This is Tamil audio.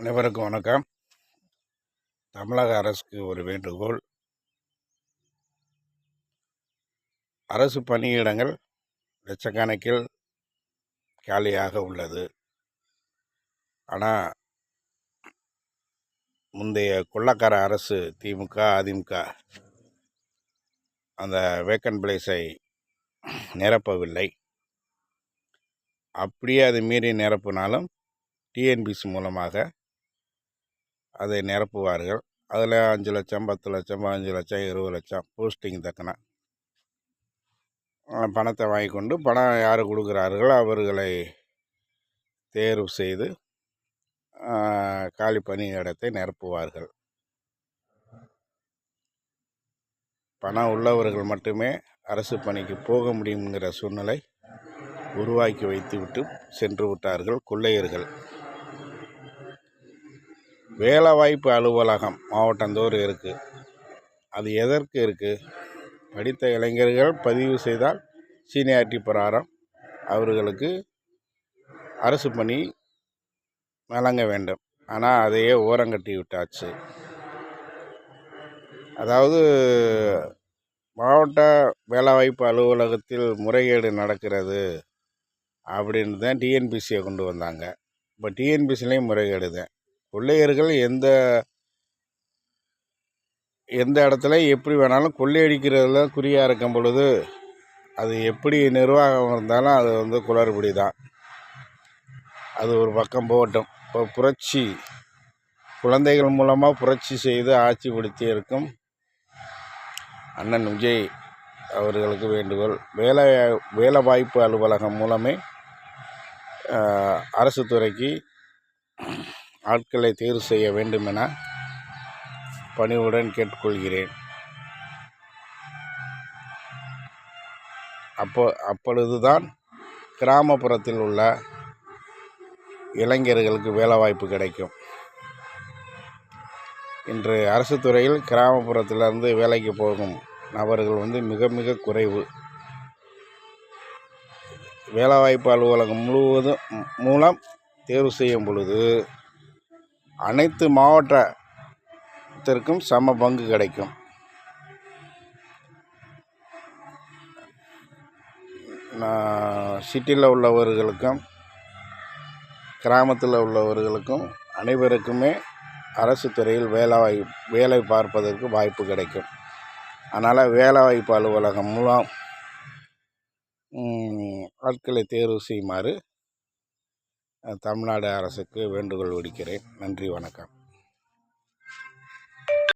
அனைவருக்கும் வணக்கம். தமிழக அரசுக்கு ஒரு வேண்டுகோள். அரசு பணியிடங்கள் லட்சக்கணக்கில் காலியாக உள்ளது. ஆனால் முந்தைய கொள்ளக்கார அரசு திமுக அதிமுக அந்த வேக்கன்ட் பிளேஸை நிரப்பவில்லை. அப்படியே அதை மீறி நிரப்பினாலும் டிஎன்பிசி மூலமாக அதை நிரப்புவார்கள். அதில் 5 லட்சம் 10 லட்சம் 15 லட்சம் 20 லட்சம் போஸ்டிங் தக்கன பணத்தை வாங்கி கொண்டு பணம் யார் கொடுக்குறார்களோ அவர்களை தேர்வு செய்து காலி பணியிடத்தை நிரப்புவார்கள். பணம் உள்ளவர்கள் மட்டுமே அரசு பணிக்கு போக முடியுங்கிற சூழ்நிலை உருவாக்கி வைத்துவிட்டு சென்று விட்டார்கள் கொள்ளையர்கள். வேலைவாய்ப்பு அலுவலகம் மாவட்டந்தோறும் இருக்குது. அது எதற்கு இருக்குது? படித்த இளைஞர்கள் பதிவு செய்தால் சீனியாரிட்டி பிரகாரம் அவர்களுக்கு அரசு பணி வழங்க வேண்டும். ஆனால் அதையே ஓரங்கட்டி விட்டாச்சு. அதாவது மாவட்ட வேலைவாய்ப்பு அலுவலகத்தில் முறைகேடு நடக்கிறது அப்படின்னு தான் டிஎன்பிசியை கொண்டு வந்தாங்க. இப்போ டிஎன்பிசிலையும் முறைகேடு தான். கொள்ளையர்கள் எந்த இடத்துல எப்படி வேணாலும் கொள்ளையடிக்கிறதுல குறியாக இருக்கும் பொழுது அது எப்படி நிர்வாகம் இருந்தாலும் அது குளறுபடி தான். அது ஒரு பக்கம் போகட்டும். இப்போ புரட்சி குழந்தைகள் மூலமாக புரட்சி செய்து ஆட்சி பிடித்து இருக்கும் அண்ணன் விஜய் அவர்களுக்கு வேண்டுகோள். வேலை வாய்ப்பு அலுவலகம் மூலமே அரசு துறைக்கு ஆட்களை தேர்வு செய்ய வேண்டும் என பணிவுடன் கேட்டுக்கொள்கிறேன். அப்பொழுதுதான் கிராமப்புறத்தில் உள்ள இளைஞர்களுக்கு வேலைவாய்ப்பு கிடைக்கும். இன்று அரசு துறையில் கிராமப்புறத்திலிருந்து வேலைக்கு போகும் நபர்கள் மிக மிக குறைவு. வேலைவாய்ப்பு அலுவலகம் மூலம் தேர்வு செய்யும் பொழுது அனைத்து மாவட்டத்திற்கும் சம பங்கு கிடைக்கும். சிட்டியில் உள்ளவர்களுக்கும் கிராமத்தில் உள்ளவர்களுக்கும் அனைவருக்குமே அரசு துறையில் வேலை பார்ப்பதற்கு வாய்ப்பு கிடைக்கும். அதனால் வேலைவாய்ப்பு அலுவலகம் மூலம் ஆட்களை தேர்வு செய்யுமாறு தமிழ்நாடு அரசுக்கு வேண்டுகோள் விடுக்கிறேன். நன்றி, வணக்கம்.